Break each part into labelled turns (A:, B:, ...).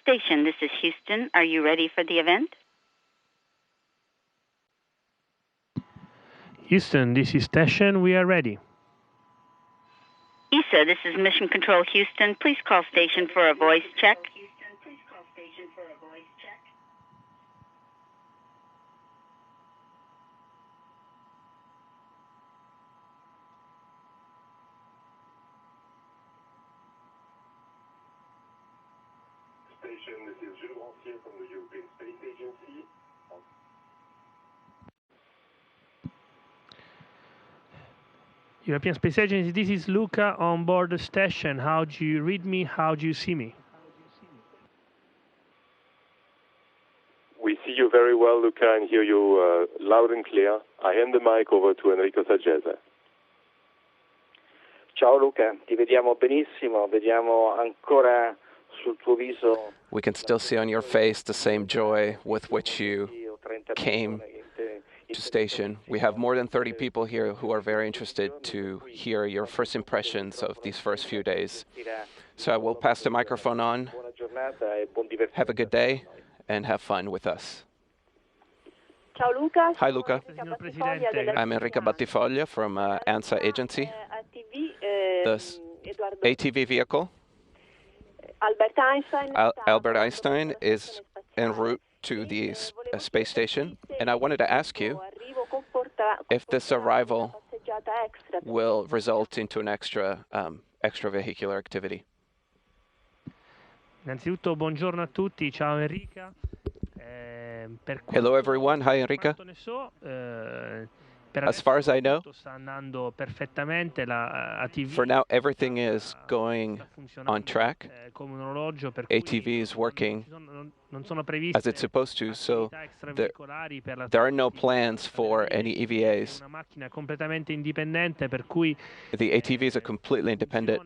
A: Station, this is Houston. Are you ready for the event?
B: Houston, this is Station. We are ready.
A: ESA, this is Mission Control Houston. Please call station for a voice check.
C: Station, this is Jules Rancière from the European Space Agency.
B: European Space Agency, this is Luca on board the station. How do you read me? How do you see me?
C: We see you very well, Luca, and hear you loud and clear. I hand the mic over to Enrico Saggese.
D: Ciao Luca, ti vediamo benissimo, vediamo ancora sul tuo viso.
E: We can still see on your face the same joy with which you came to station. We have more than 30 people here who are very interested to hear your first impressions of these first few days. So I will pass the microphone on. Have a good day and have fun with us.
F: Ciao Luca.
E: Hi Luca. I'm Enrica Battifoglia from ANSA Agency. The ATV vehicle, Albert Einstein, is en route to the space station, and I wanted to ask you if this arrival will result into an extravehicular activity.
B: Innanzitutto buongiorno a tutti, ciao Enrica.
E: Hello everyone, hi Enrica. As far as I know, for now everything is going on track. ATV is working as it's supposed to, so there are no plans for any EVAs. The ATV is a completely independent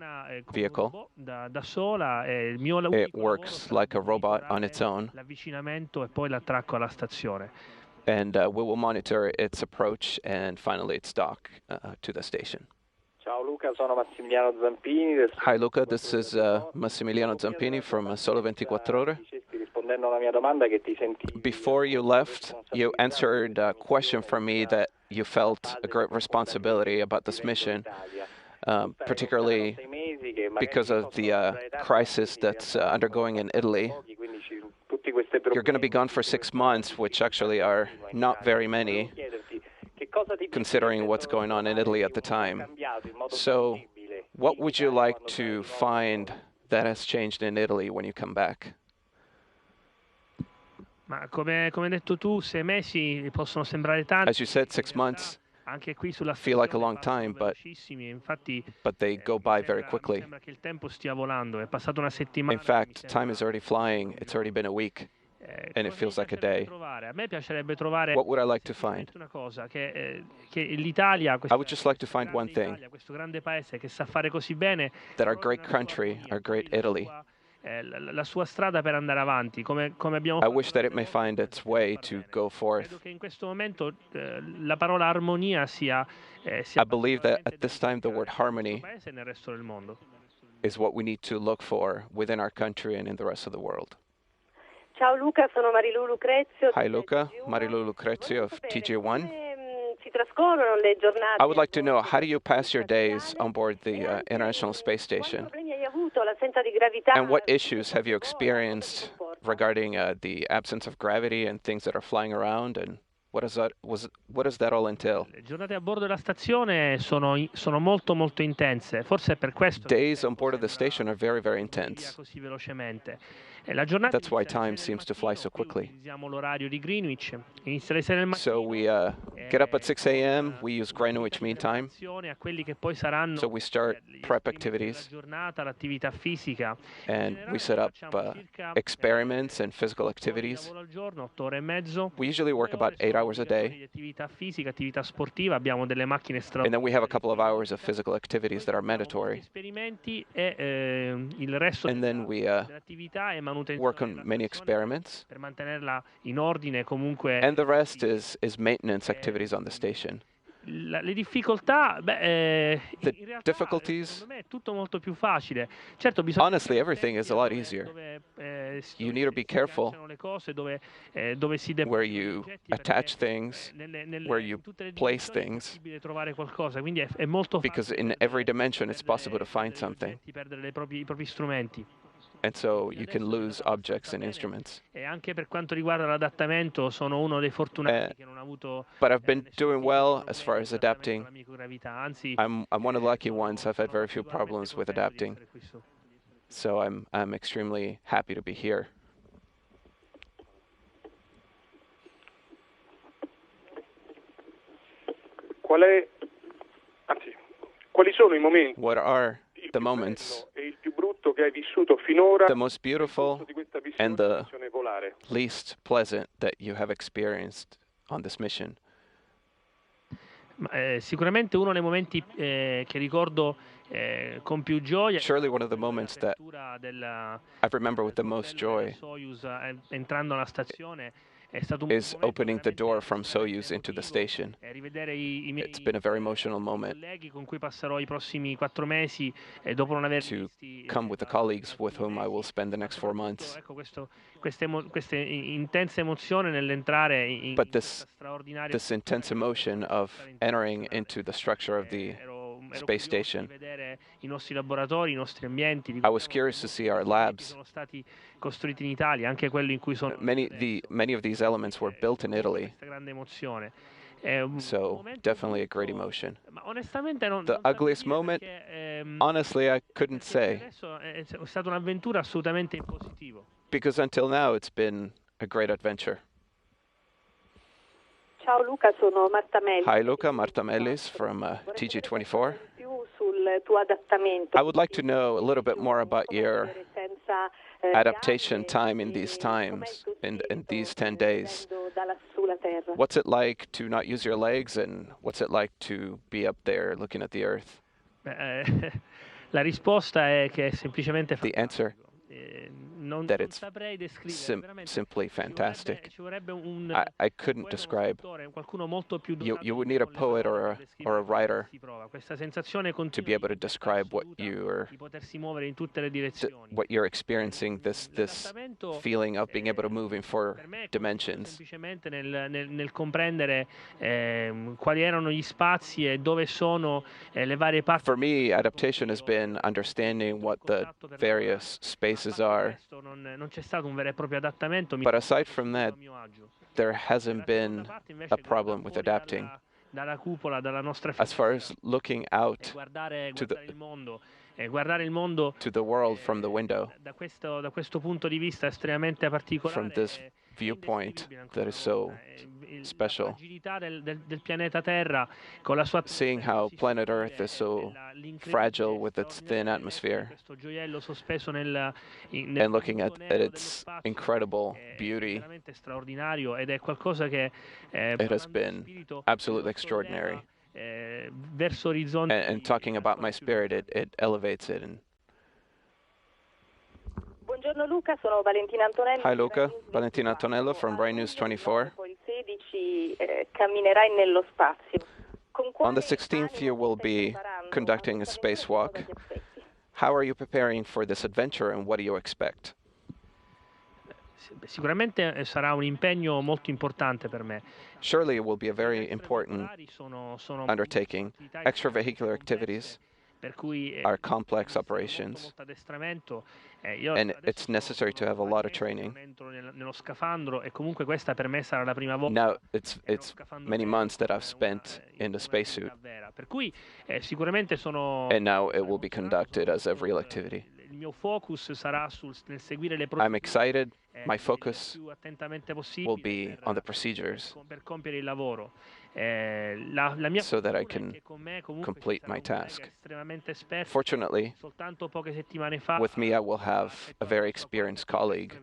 E: vehicle. It works like a robot on its own. And we will monitor its approach and finally its dock to the station.
D: Ciao Luca, sono Massimiliano Zampini.
E: Hi Luca, this is Massimiliano Zampini from Solo 24 Ore. Before you left, you answered a question from me that you felt a great responsibility about this mission, particularly because of the crisis that's undergoing in Italy. You're going to be gone for 6 months, which actually are not very many, considering what's going on in Italy at the time. So, what would you like to find that has changed in Italy when you come back? As you said, 6 months feel like a long time, but they go by very quickly. In fact, time is already flying. It's already been a week, and it feels like a day. What would I like to find? I would just like to find one thing, that our great country, our great Italy, I wish that it may find its way to go forth. I believe that at this time the word harmony is what we need to look for within our country and in the rest of the world.
F: Ciao Luca, sono Marilu Lucrezio.
E: Hi Luca, Marilu Lucrezio of TG1. I would like to know, how do you pass your days on board the International Space Station? And what issues have you experienced regarding the absence of gravity and things that are flying around, and what does that all entail? Days on board of the station are very, very intense. That's why time seems to fly so quickly. So we get up at 6 a.m., we use Greenwich Mean Time. So we start prep activities, and we set up experiments and physical activities. We usually work about 8 hours a day. And then we have a couple of hours of physical activities that are mandatory. And then we work on many experiments, and the rest is maintenance activities on the station. The difficulties, honestly, everything is a lot easier. you need to be careful where you attach things, where you place things, because in every dimension it's possible to find something. And so you can lose objects and instruments. But I've been doing well as far as adapting. I'm one of the lucky ones. I've had very few problems with adapting. So I'm extremely happy to be here.
G: Quali sono I momenti?
E: What are the moments,
G: the
E: the most beautiful and the least pleasant that you have experienced on this mission?
B: Sicuramente uno dei momenti che ricordo con più gioia
E: Surely one of the moments that I remember with the most joy
B: entrando alla stazione
E: is opening the door from Soyuz into the station. It's been a very emotional moment
B: con cui passerò I prossimi 4 mesi dopo non aver
E: to come with the colleagues with whom I will spend the next 4 months.
B: Ecco, questa intensa emozione nell'entrare in
E: But this intense emotion of entering into the structure of the space station.
B: I nostri laboratori, I nostri ambienti.
E: I was curious to see our labs.
B: Sono stati costruiti in Italia, anche quello in cui sono.
E: Many of these elements were built in Italy.
B: Grande emozione.
E: So definitely a great emotion. The ugliest moment, honestly, I couldn't say.
B: È stata un'avventura assolutamente in positivo.
E: Because until now it's been a great adventure.
F: Ciao Luca, sono Marta Melli.
E: Hi Luca, Marta Mellis from TG24.
F: Sul tuo adattamento.
E: I would like to know a little bit more about your adaptation time in these times, in these 10 days. What's it like to not use your legs, and what's it like to be up there looking at the Earth?
B: La risposta è che è semplicemente
E: The answer that it's simply fantastic. I couldn't describe. You would need a poet or a writer to be able to describe what you're experiencing, this feeling of being able to move in 4 dimensions.
B: Nel comprendere quali erano gli spazi e dove sono le varie parti.
E: For me, adaptation has been understanding what the various spaces are.
B: Non c'è stato un vero e proprio adattamento.
E: But aside from that, there hasn't been a problem with adapting.
B: Dalla cupola, dalla nostra
E: as far as looking out to
B: il mondo
E: to the world from the window,
B: da questo punto di vista estremamente particolare,
E: from this viewpoint that is so special.
B: Del pianeta Terra, con la sua
E: seeing how planet Earth is so fragile with its thin atmosphere, and looking at its incredible beauty, it has been absolutely extraordinary. And talking about my spirit, it elevates it. And
F: Buongiorno Luca, sono Valentina Antonello.
E: Hi Luca, Valentina Antonello from Brain News 24.
F: Camminerai nello spazio.
E: On the 16th, you will be conducting a spacewalk. How are you preparing for this adventure, and what do you expect?
B: Sicuramente sarà un impegno molto importante per me.
E: Surely it will be a very important undertaking. Extravehicular activities are complex operations, and it's necessary to have a lot of training. Now, it's many months that I've spent in the spacesuit, and now it will be conducted as a real activity. I'm excited. My focus will be on the procedures so that I can complete my task. Fortunately, with me I will have a very experienced colleague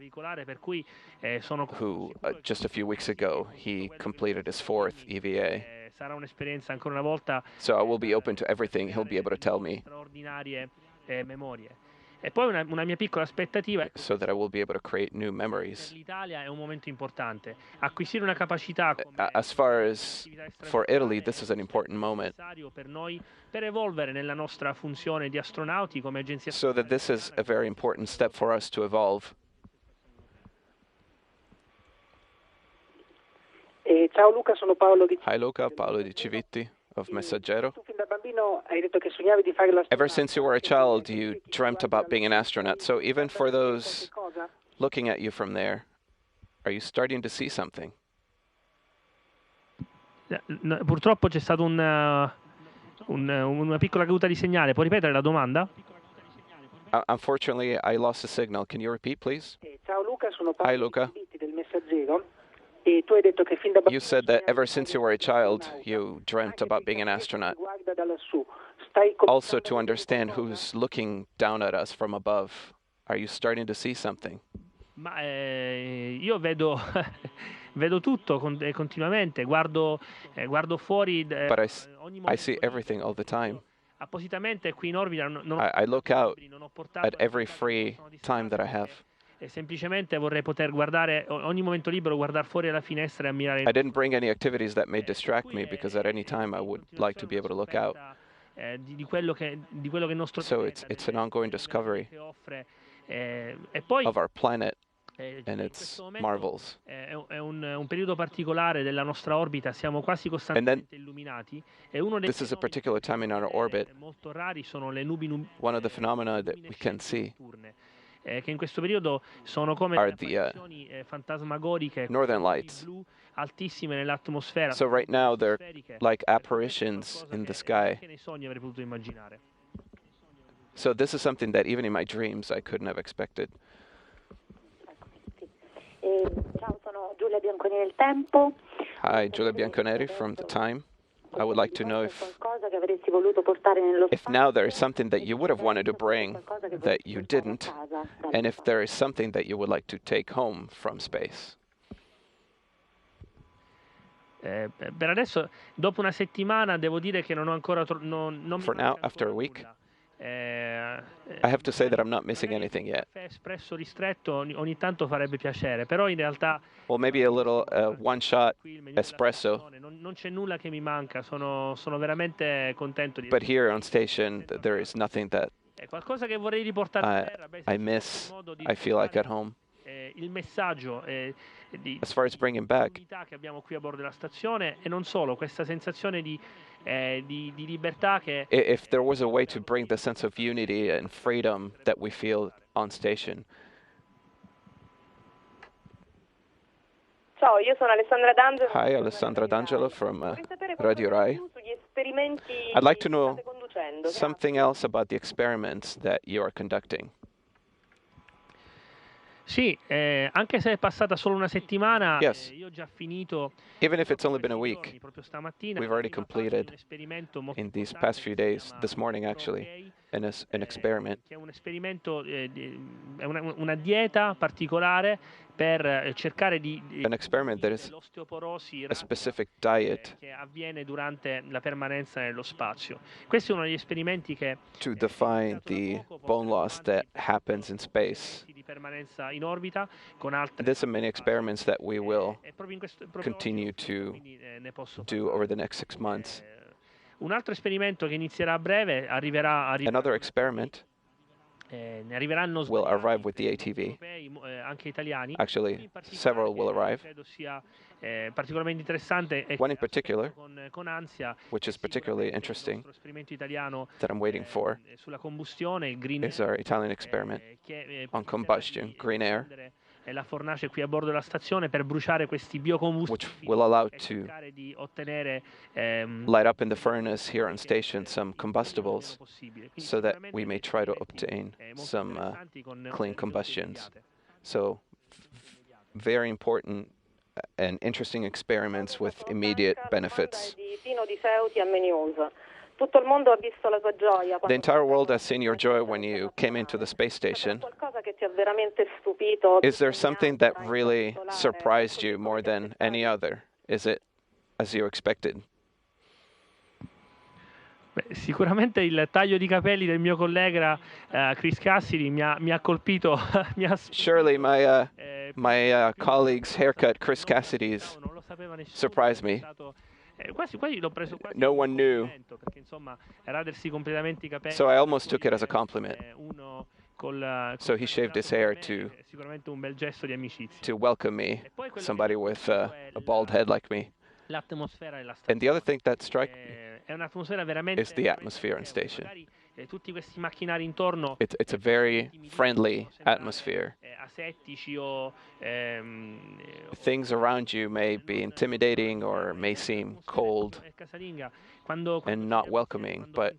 E: who, just a few weeks ago, he completed his 4th EVA. So I will be open to everything he'll be able to tell me.
B: E poi una mia piccola aspettativa
E: so that I will be able to create new memories.
B: L'Italia è un momento importante. Acquisire una capacità
E: as far as for Italy, this is an important moment.
B: Per noi per evolvere nella nostra funzione di astronauti come agenzia.
E: So that this is a very important step for us to evolve.
G: Ciao Luca, sono Paolo di
E: Hi Luca, Paolo di Civitti of Messaggero.
G: Tu fin da bambino hai detto che sognavi di fare l'astronauta.
E: Ever since you were a child, you dreamt about being an astronaut. So even for those looking at you from there, are you starting to see something?
B: Purtroppo c'è stata una piccola caduta di segnale. Può ripetere la domanda?
E: Unfortunately, I lost the signal. Can you repeat, please?
G: Ciao Luca, sono
E: Hi,
G: Paolo
E: Luca.
G: del Messaggero. E tu hai detto che fin da bambino
E: You said that ever since you were a child, you dreamt about being an astronaut.
G: guarda da lassù.
E: Also, to understand who's looking down at us from above, are you starting to see something?
B: Ma io vedo, vedo tutto continuamente, guardo fuori
E: But
B: ogni
E: I see
B: momento
E: everything all the time.
B: appositamente qui in orbita non
E: I look out
B: non ho portato
E: at every free time that I have.
B: e semplicemente vorrei poter guardare ogni momento libero, guardare fuori alla finestra e ammirare
E: I didn't bring any activities that may distract me because at any time I would like to be able to look out.
B: di quello che il nostro
E: So
B: pianeta,
E: it's an ongoing discovery
B: che offre e poi
E: of our planet and
B: in
E: its
B: questo momento
E: marvels.
B: è un periodo particolare della nostra orbita, siamo quasi costantemente illuminati e uno dei
E: This is a particular time in our orbit.
B: molto rari sono le nubi
E: One of the phenomena that we can see
B: notturne, che in questo periodo sono come
E: are
B: delle
E: the
B: apparizioni fantasmagoriche
E: northern
B: con
E: lights.
B: blu altissime nell'atmosfera.
E: So right now they're
B: atmosferiche.
E: like
B: Questo è
E: apparitions
B: qualcosa
E: in the
B: che
E: sky.
B: neanche nei sogni avrei potuto immaginare.
E: So this is something that even in my dreams I couldn't have expected.
F: Ciao, sono Giulia Bianconi del Tempo.
E: Hi, Giulia Bianconeri from The Time. I would like to know if
F: Qualcosa che avresti voluto portare nello
E: now there is something that you would have wanted to bring that you didn't, and if there is something that you would like to take home from space.
B: Per adesso, dopo una settimana, devo dire che non ho ancora non mi
E: For
B: manca
E: now, after a
B: ancora
E: week,
B: nulla.
E: I have to say that I'm not missing anything
B: Un
E: yet.
B: caffè espresso ristretto ogni tanto farebbe piacere, però in realtà
E: Well, maybe a little one-shot
B: qui il menù della
E: espresso,
B: stazione, non c'è nulla che mi manca, sono veramente contento di
E: but here on station there is nothing that
B: È qualcosa che vorrei riportare a terra, beh,
E: I miss. I feel like at home.
B: il messaggio di
E: As far as bringing back,
B: comunità che abbiamo qui a bordo della stazione e non solo, questa sensazione di libertà che
E: if there was a way to bring the sense of unity and freedom that we feel on station.
F: Ciao, io sono Alessandra D'Angelo.
E: Hi, Alessandra D'Angelo from
F: Vorrei sapere
E: Radio
F: qualcosa di
E: Rai.
F: più sugli esperimenti
E: I'd like to
F: che
E: know
F: state conducendo.
E: something else about the experiments that you are conducting.
B: sì, anche se è passata solo una settimana,
E: Yes.
B: io ho già finito
E: Even if it's only been a
B: questi
E: week,
B: giorni, proprio stamattina,
E: we've already
B: sono arrivato
E: completed
B: ad un esperimento molto
E: in these
B: importante
E: past few
B: che si
E: days,
B: chiama
E: this morning actually,
B: Pro-Day,
E: an experiment.
B: che è un esperimento, è una dieta particolare per cercare di
E: An experiment that is
B: l'osteoporosi
E: a specific diet
B: che avviene durante la permanenza nello spazio. Questo è uno degli esperimenti che
E: to define the bone loss that happens in space.
B: di permanenza in orbita con altre
E: There's so many experiments that we will
B: e proprio proprio
E: continue
B: oggi,
E: to
B: quindi, ne posso
E: do over the next 6 months.
B: un altro esperimento che inizierà a breve
E: Another experiment
B: ne arriveranno
E: will
B: svariati
E: arrive with the ATV.
B: europei, anche italiani.
E: Actually,
B: In particolare,
E: several will
B: che
E: arrive.
B: credo sia particolarmente interessante e
E: One in
B: che aspetto
E: particular,
B: con ansia,
E: which is
B: è
E: particularly
B: sicuramente il
E: interesting,
B: nostro esperimento italiano
E: that I'm waiting for,
B: sulla combustione, il green
E: is our Italian experiment
B: che
E: on combustion, green air,
B: la fornace qui a bordo della stazione per bruciare questi biocombustibili
E: which will allow
B: e
E: to
B: cercare di ottenere
E: light up in the furnace here on station some combustibles
B: possibile. Quindi
E: so that
B: sicuramente
E: we may
B: degli
E: try to
B: esperimenti,
E: obtain
B: molto
E: some
B: interessanti con
E: clean
B: risultati
E: combustions.
B: immediate.
E: So very important and interesting experiments with immediate benefits.
F: Di Pino di Seuti a Meniusa. Tutto il mondo ha visto la tua gioia.
E: The entire world has seen your joy when you came into the space station.
F: Qualcosa che ti ha veramente stupito?
E: Is there something that really surprised you more than any other? Is it as you expected?
B: Beh, sicuramente il taglio di capelli del mio collega Chris Cassidy mi ha colpito, mi ha
E: Surely my colleague's haircut, Chris Cassidy's,
B: non lo sapeva nessuno,
E: surprised me.
B: è stato, quasi l'ho preso quasi
E: No
B: come
E: one knew.
B: complimento, perché insomma radersi completamente i capelli
E: So I almost took it as a compliment.
B: uno
E: So he shaved his hair to welcome me, somebody with a bald head like me. And the other thing that struck me is the atmosphere on station. It's a very friendly atmosphere. Things around you may be intimidating or may seem cold and not welcoming, but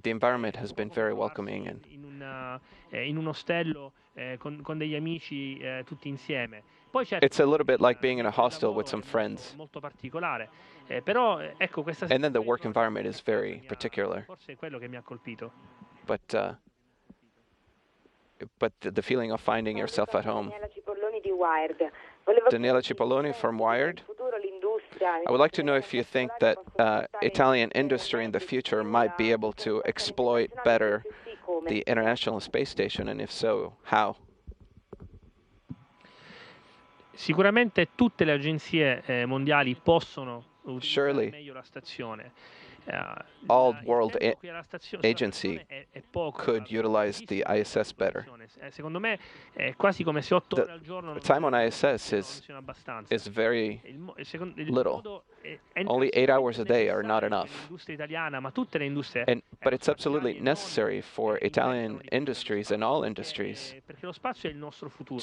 E: the environment has been very welcoming. And it's a little bit like being in a hostel with some friends. And then the work environment is very particular. But the feeling of finding yourself at home. Daniela Cipolloni from Wired. I would like to know if you think that Italian industry in the future might be able to exploit better the International Space Station, and if so, how?
B: Sicuramente tutte le agenzie mondiali possono utilizzare meglio la stazione.
E: All world agency could utilize the ISS better.
B: Secondo me è quasi come se 8 ore al giorno
E: the time on ISS is very little. Only 8 hours a day are not enough. But it's absolutely necessary for Italian industries and all industries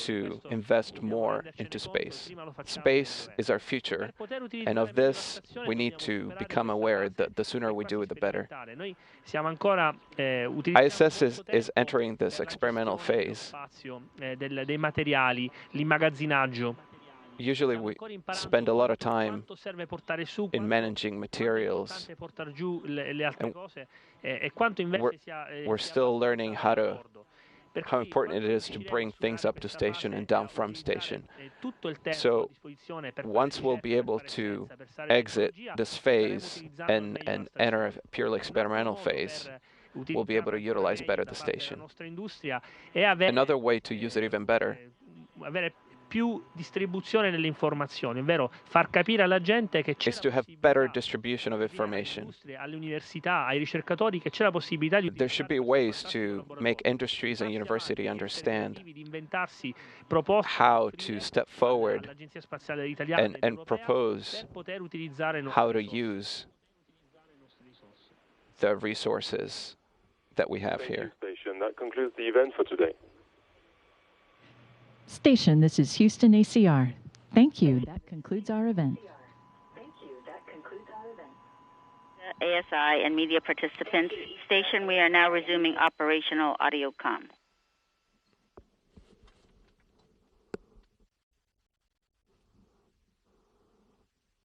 E: to invest more into space. Space is our future, and of this we need to become aware that the sooner we do it, the better. ISS is entering this experimental phase. Usually we spend a lot of time in managing materials, and we're still learning how important it is to bring things up to station and down from station. So once we'll be able to exit this phase and enter a purely experimental phase, we'll be able to utilize better the station. Another way to use it even better
B: più distribuzione delle informazioni, ovvero far capire alla gente che c'è
E: is to have better distribution of information.
B: Alle università, ai ricercatori che c'è la possibilità di
E: there should be ways to make industries and university understand how to step forward and propose how to use the resources that we have here.
C: That concludes the event for today.
H: Station, this is Houston ACR. Thank you. That concludes our event.
A: ASI and media participants. Station, we are now resuming operational audio comm.